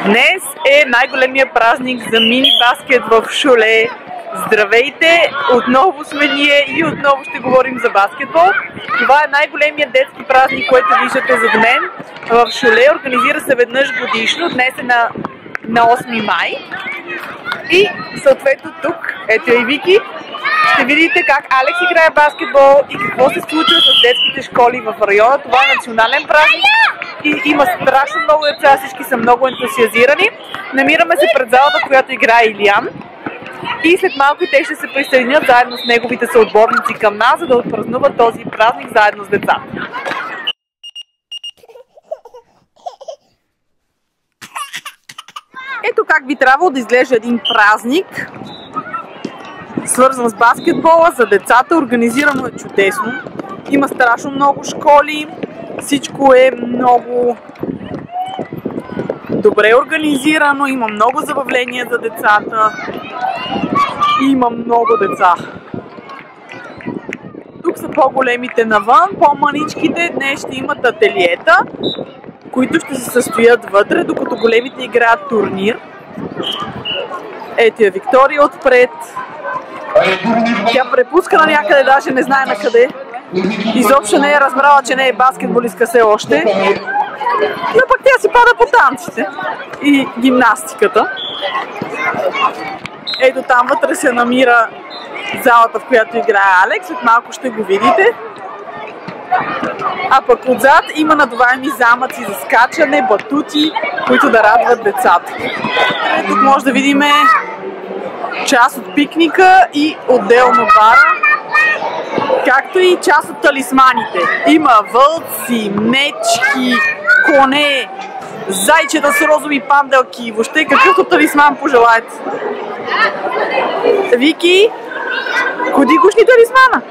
Днес е най-големия празник за мини баскет в Шоле. Здравейте! Отново сме ние и отново ще говорим за баскетбол. Това е най-големият детски празник, който виждате зад мен в Шоле. Организира се веднъж годишно. Днес е на 8 май. И съответно тук, ето и Вики, ще видите как Алекс играе баскетбол и какво се случва с детските школи в района. Това е национален празник и има страшно много деца, всички са много ентусиазирани. Намираме се пред залата, в която играе Илиян. И след малко те ще се присъединят заедно с неговите съотборници към нас, за да отпразнуват този празник заедно с децата. Ето как би трябвало да изглежда един празник, свързан с баскетбола за децата. Организирано е чудесно. Има страшно много школи. Всичко е много добре организирано. Има много забавления за децата. Има много деца. Тук са по-големите навън, по-маничките днес ще имат ателиета, които ще се състоят вътре, докато големите играят турнир. Ето е Виктория отпред. Тя препуска на някъде, даже не знае на къде. Изобщо не е разбрала, че не е баскетболистка все още. Но пък тя си пада по танците и гимнастиката. Ето там вътре се намира залата, в която играе Алекс. След малко ще го видите. А пък отзад има надуваеми замъци за скачане, батути, които да радват децата. Тук може да видим част от пикника и отделно бара, както и част от талисманите. Има вълци, мечки, коне, зайчета с розови панделки, въобще какъвто талисман пожелаете. Вики, ходи гушни талисмана.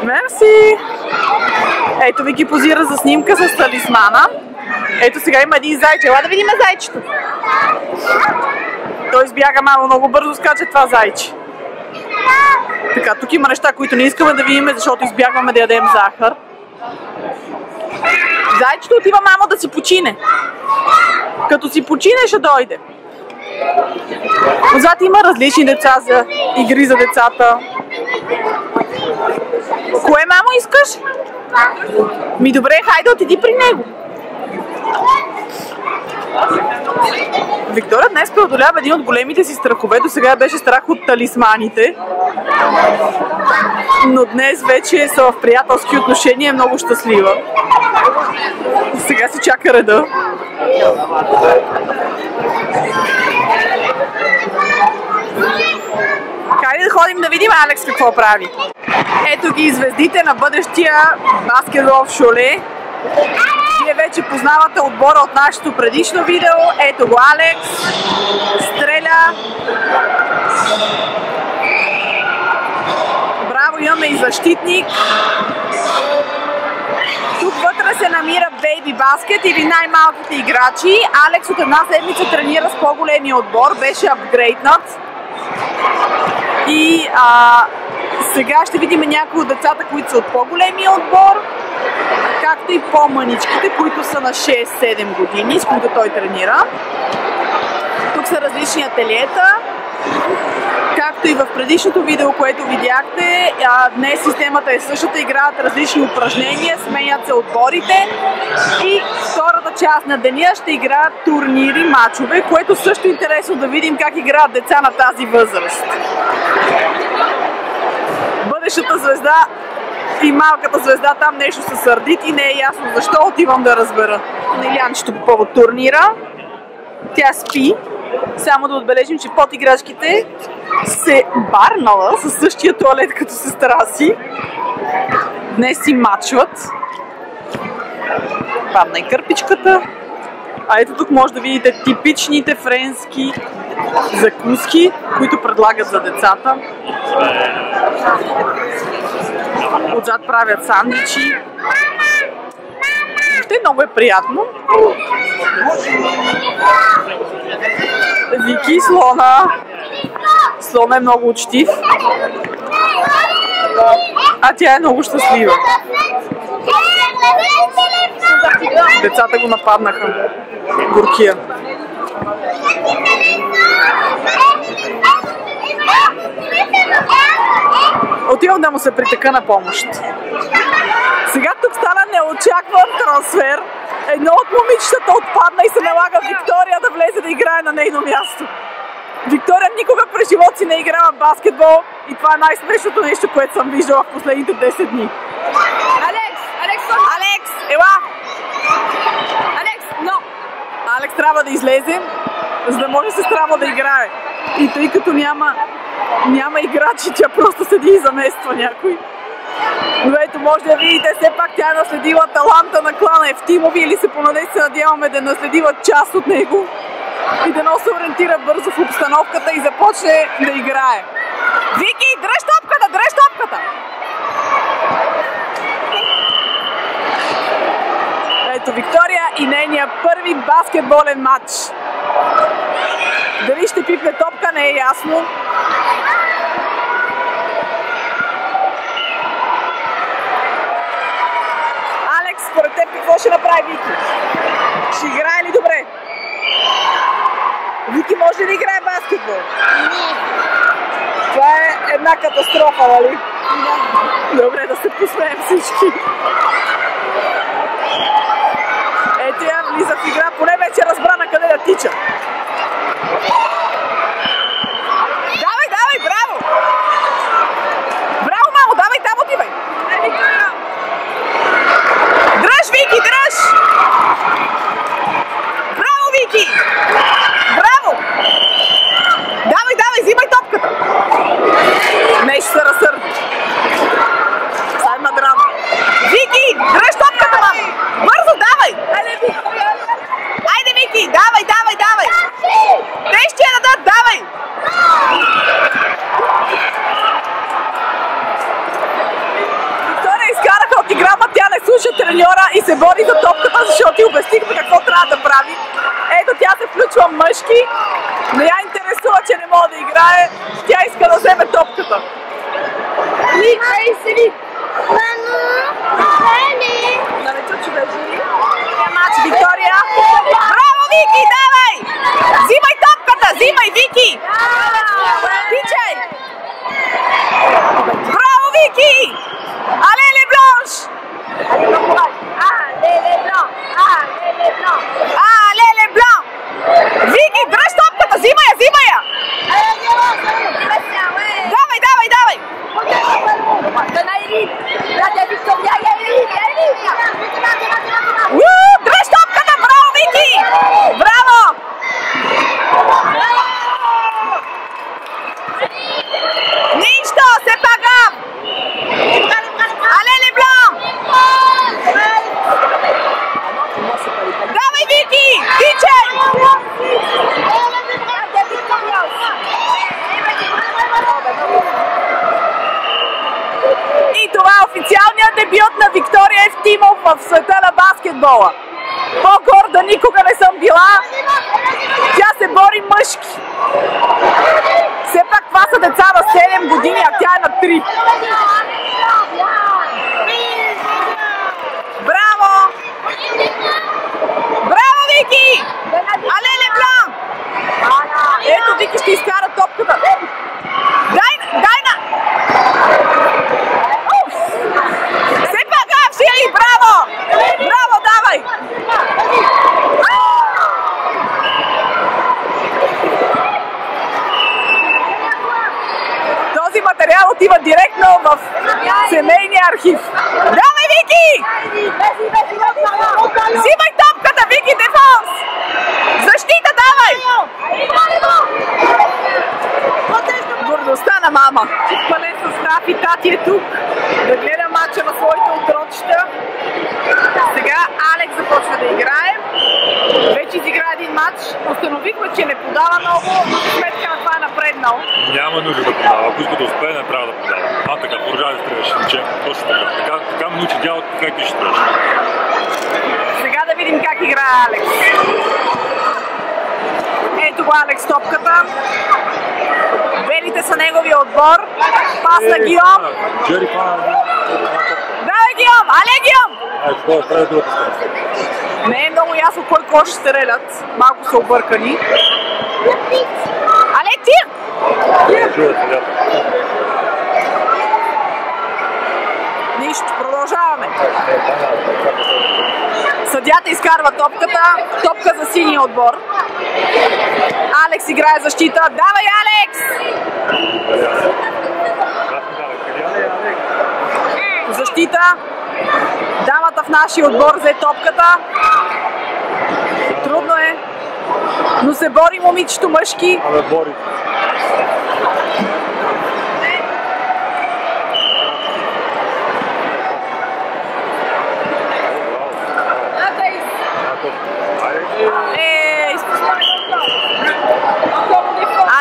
Мерси! Ето Вики позира за снимка с талисмана. Ето сега има един зайче. Ела да видим зайчето. Той избяга много бързо, скача това зайче. Така, тук има неща, които не искаме да видим, защото избягваме да ядем захар. Зайчето отива мамо да си почине. Като си почине, ще дойде. Отзад има различни деца за игри за децата. Кое, мамо, искаш? Ми добре, хайде отиди при него. Виктория днес преодолява един от големите си страхове. До сега беше страх от талисманите. Но днес вече са в приятелски отношения, е много щастлива. Сега си чака реда. Хайде да ходим да видим Алекс какво прави. Ето ги звездите на бъдещия баскетбол в Шоле. Вие вече познавате отбора от нашето предишно видео. Ето го Алекс. Стреля. Браво, имаме и защитник. Тук вътре се намира бейби баскет или най-малките играчи. Алекс от една седмица тренира с по-големия отбор. Беше апгрейднат. И сега ще видим някои от децата, които са от по-големия отбор, както и по-мъничките, които са на 6-7 години, с които той тренира. Тук са различни ателиета. Както и в предишното видео, което видяхте, днес системата е същата, играят различни упражнения, сменят се отборите и втората част на деня ще играят турнири, мачове, което също е интересно да видим как играят деца на тази възраст. Бъдещата звезда и малката звезда там нещо се сърдит и не е ясно защо, отивам да разбера. Илянчето по повод турнира. Тя спи. Само да отбележим, че под играчките се барнала със същия туалет като сестра си. Днес си мачват. Падна и кърпичката. А ето тук може да видите типичните френски закуски, които предлагат за децата. Отзад правят сандвичи. Въобще много е приятно. Вики, слона. Слона е много учтив. а тя е много щастлива. Децата го нападнаха. Горкия. Отивам да му се притека на помощ. Сега тук стана неочакван трансфер. Едно от момичетата отпадна и се налага Виктория да влезе да играе на нейно място. Виктория никога през живота си не играла баскетбол и това е най-смешното нещо, което съм виждала в последните 10 дни. Алекс, ела! Алекс трябва да излезе, за да може сестра му да играе. И тъй като няма играчи, тя просто седи и замества някой. Но ето, може да видите, все пак тя е наследила таланта на клана Евтимови или се понаде се надяваме да наследила част от него и да се ориентира бързо в обстановката и започне да играе. Вики, дръж топката, дръж топката! Ето Виктория и нейния първи баскетболен матч. Дали ще пипне топка, не е ясно. Алекс, според теб какво ще направи Вики? Ще играе ли добре? Вики може ли да играе баскетбол? Това е една катастрофа, нали? Добре, да се посмеем всички. Ето я влиза в игра, поне вече разбра на къде да тича. Давай, браво! Браво, мамо, давай, там отивай! Дръж, Вики, дръж! Браво, Вики! Браво! Давай, взимай топката! Нещо се разсърди. Сега има драма. Вики, дръж топката, мамо! Бързо, давай! Айде, Вики, давай! Те ще я дадат, давай! Виктория изкараха от игра, но тя не слуша треньора и се бори за топката, защото ти обяснихме какво трябва да прави. Ето, тя се включва мъжки, не я интересува, че не може да играе, тя иска да вземе топката. Виктория! Браво, Вики, давай! Взимай топката, взимай, Вики! Тичай! Браво, Вики! Алеле Бланш! Алеле Блан! Вики, дръж топката, взимай я! Давай! Дръж топката, браво, Вики! Браво! Нищо, се пага! Алеле Блан! Давай, Вики! Тичай! И това е официалният дебют на Виктория Евтимов в света на баскетбола. По-горда никога не съм била. Тя се бори мъжки. Все пак това са деца на 7 години, а тя е на 3. Браво! Браво, Вики! Алеле Блан! Ето, Вики ще изкара топката. Дай на! Все пак, Сили, браво! Браво, давай! Този материал отива директно в семейния архив. Давай, Вики! Взимай топката, Вики, дефанс! Защита, давай! Гордостта на мама. Пълен състав и тати е тук да гледа матча на своите отрочета. Сега Алекс започва да играе. Вече изигра един матч. Установихме, че не подава много, но сметка на това е напреднал. Няма нужда да подава. Ако иска да успее, не трябва да подава. Така, продължава да стреляш. Точно така. Така ме научи дялото, как ти ще стреляш. Сега да видим как играе Алекс. Ето го Алекс топката. Белите са неговия отбор. Пас на Гиом. Давай Гиом! Але Гиом! Не е много ясно кой кой ще стрелят. Малко са объркани. Але тир! Нищо, продължаваме. Съдията изкарва топката. Топка за синия отбор. Алекс играе защита. Давай, Алекс! Защита. Дамата в нашия отбор взе топката. Трудно е. Но се бори момичето мъжки.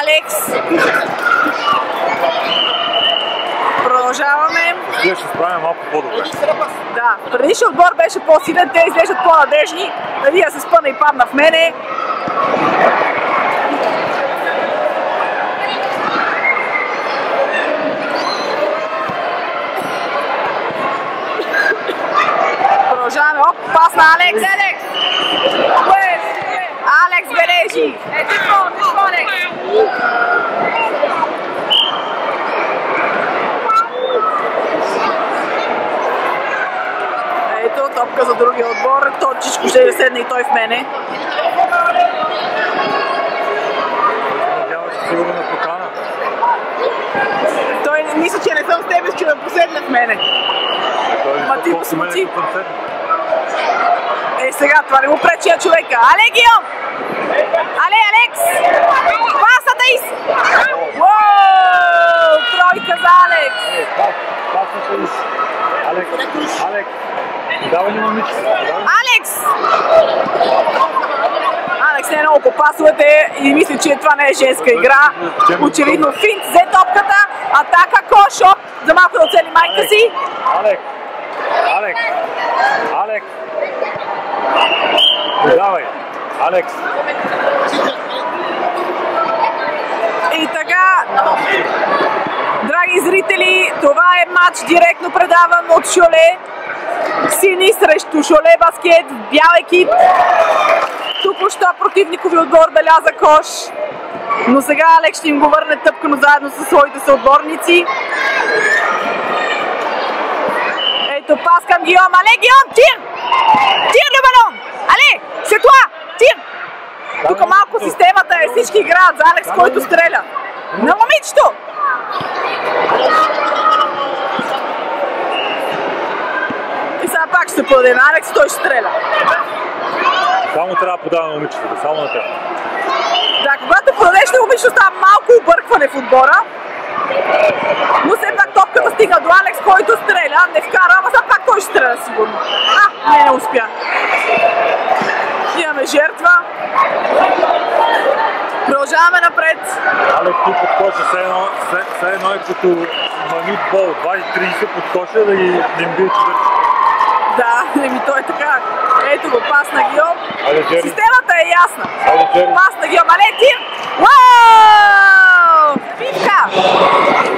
Алекс. Продължаваме. Ще справим малко по-добре. Да, предишният отбор беше по-силен, те изглеждат по-надежни. Вие се спъна и падна в мене. Продължаваме. Оп, пас на Алекс. Алекс бележи. Ето, топка за другия отбор. Точичко ще да седне и той в мене. Той мисля, че не съм с тебе, че да поседне в мене. Ма ти го смути. Е, сега това не му пречи на човека. Але, Гиом! Але, Алекс! Пасата из! Уоу! Тройка за Алекс! Пасата из! Алекс! Давай ни момичета! Алекс! Алекс не е много по пасовете и мисля, че това не е женска игра. Очевидно финт взе топката. Атака Кошо. За малко да оцели майка си. Алекс! Давай! Алекс! И така, драги зрители, това е матч директно предаван от Шоле. Сини срещу Шоле баскет в бял екип. Току-що противникови отбор беляза кош. Но сега Алекс ще им го върне тъпкано заедно със своите съотборници. Ето пас към Гиом. Але, Гиом, тир! Тир на балон! Але, c'est toi! Тир! Тук малко системата е, всички играят за Алекс, който стреля. На момичето! И сега пак ще се подаде на Алекс, той ще стреля. Само трябва да подава на момичетата, само на теб. Да, когато подадеш на момичето, става малко объркване в отбора. Но все пак топката стига до Алекс, който стреля. Не вкара, ама сега пак той ще стреля сигурно. Не успя. Имаме жертва. Продължаваме напред. Алекс тук под коша, все едно е като манит бол, 20-30 под коша да им бил човек. Да, то е така. Ето го, пас на Гиом. Системата е ясна. Пас на Гиом, але тир! Уау! Битка!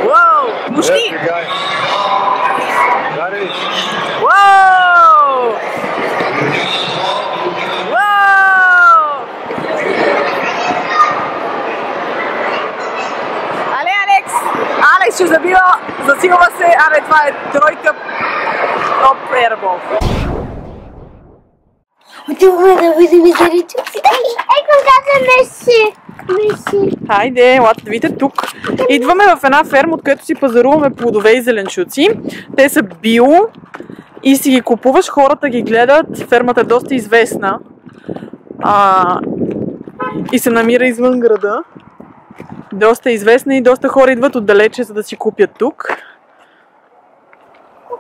Уау! Нощи! Уау! Уау! Але, Алекс! Алекс ще забива, засилва се, това е тройка. Топ ербол. Отиваме да видим зрителите. Когато Меси. Хайде, елате да видите тук. Идваме в една ферма, откъдето си пазаруваме плодове и зеленчуци. Те са био и си ги купуваш, хората ги гледат. Фермата е доста известна и се намира извън града. Доста известна и доста хора идват отдалече, за да си купят тук.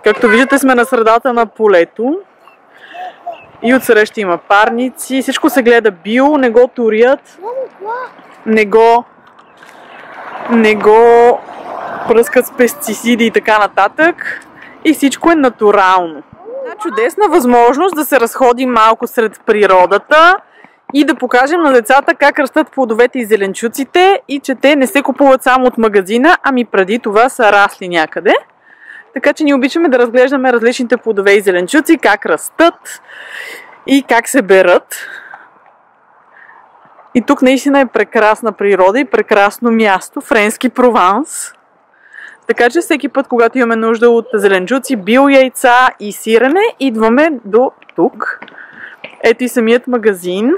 Както виждате, сме на средата на полето. И отсреща има парници. Всичко се гледа био, не го турят. Не го пръскат с пестициди и така нататък. И всичко е натурално. Чудесна възможност да се разходим малко сред природата и да покажем на децата как растат плодовете и зеленчуците и че те не се купуват само от магазина, ами преди това са расли някъде. Така че ние обичаме да разглеждаме различните плодове и зеленчуци, как растат и как се берат. И тук наистина е прекрасна природа и прекрасно място, френски Прованс. Така че всеки път, когато имаме нужда от зеленчуци, биояйца и сирене, идваме до тук. Ето и самият магазин,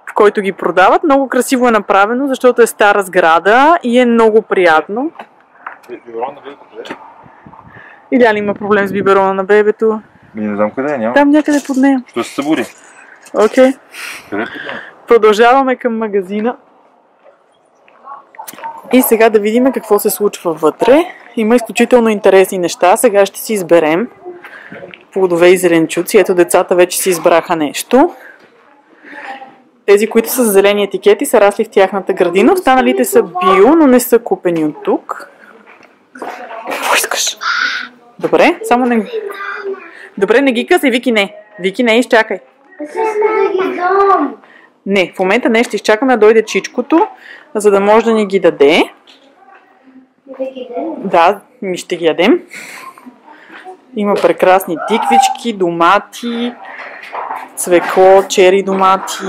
в който ги продават. Много красиво е направено, защото е стара сграда и е много приятно. Илян има проблем с биберона на бебето. Не знам къде е, няма. Там някъде под нея. Що се събуди? Окей. Къде е под нея? Продължаваме към магазина. И сега да видим какво се случва вътре. Има изключително интересни неща. Сега ще си изберем плодове и зеленчуци. Ето децата вече си избраха нещо. Тези, които са с зелени етикети, са расли в тяхната градина. Останалите са био, но не са купени от тук. Какво искаш? Добре, само не... Добре, не ги късай, Вики, не. Вики, не, изчакай. Не, в момента не, ще изчакаме да дойде чичкото, за да може да ни ги даде. Да, ми ще ги ядем. Има прекрасни тиквички, домати, цвекло, чери домати.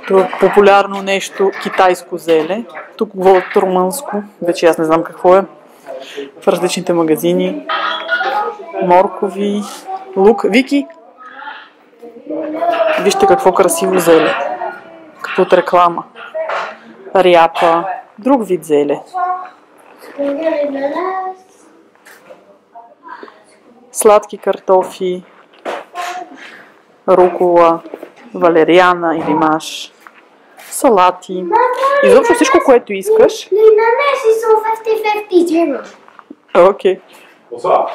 Това е популярно нещо, китайско зеле. Тук говорят румънско, вече аз не знам какво е. В различните магазини. Моркови, лук. Вики, вижте какво красиво зеле. Като от реклама. Ряпа, друг вид зеле. Сладки картофи, рукола, валериана или маш, салати. Изобщо всичко, което искаш. Lina, this is all 50-50 Окей. What's up?